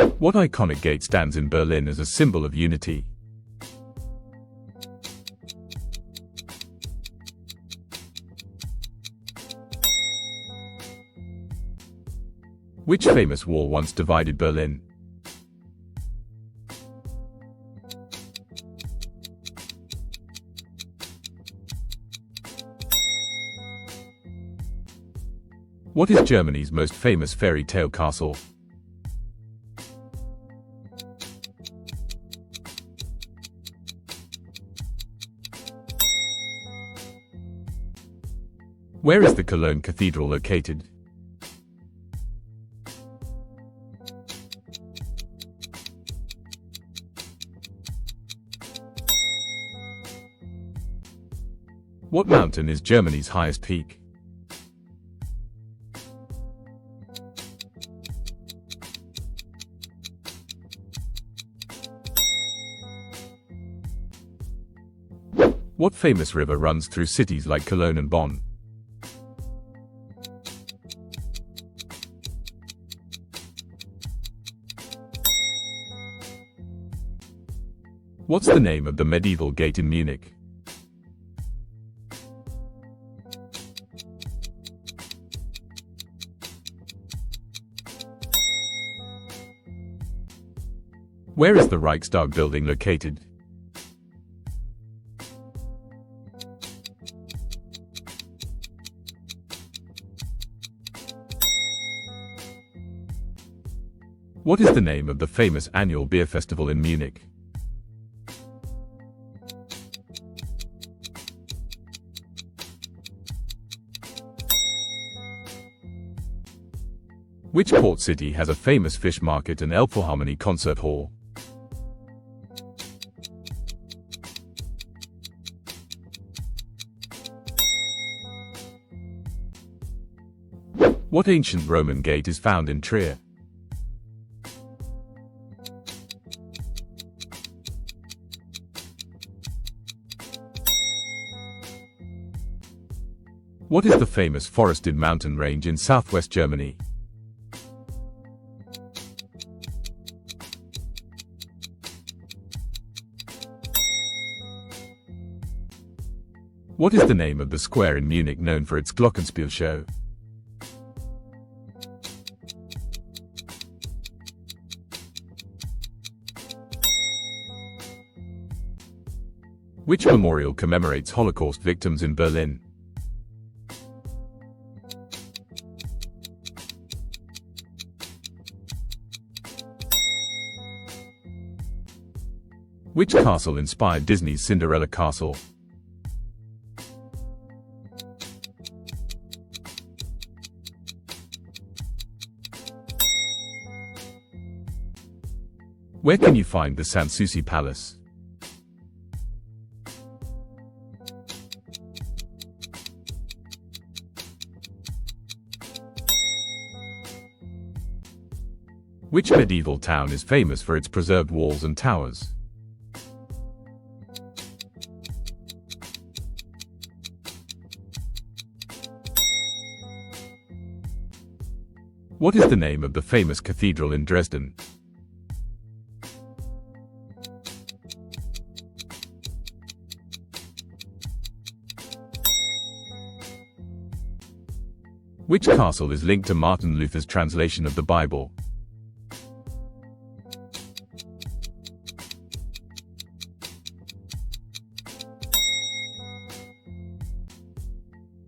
What iconic gate stands in Berlin as a symbol of unity? Which famous wall once divided Berlin? What is Germany's most famous fairy tale castle? Where is the Cologne Cathedral located? What mountain is Germany's highest peak? What famous river runs through cities like Cologne and Bonn? What's the name of the medieval gate in Munich? Where is the Reichstag building located? What is the name of the famous annual beer festival in Munich? Which port city has a famous fish market and Elbphilharmonie concert hall? What ancient Roman gate is found in Trier? What is the famous forested mountain range in southwest Germany? What is the name of the square in Munich known for its Glockenspiel show? Which memorial commemorates Holocaust victims in Berlin? Which castle inspired Disney's Cinderella Castle? Where can you find the Sanssouci Palace? Which medieval town is famous for its preserved walls and towers? What is the name of the famous cathedral in Dresden? Which castle is linked to Martin Luther's translation of the Bible?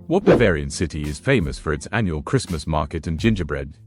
What Bavarian city is famous for its annual Christmas market and gingerbread?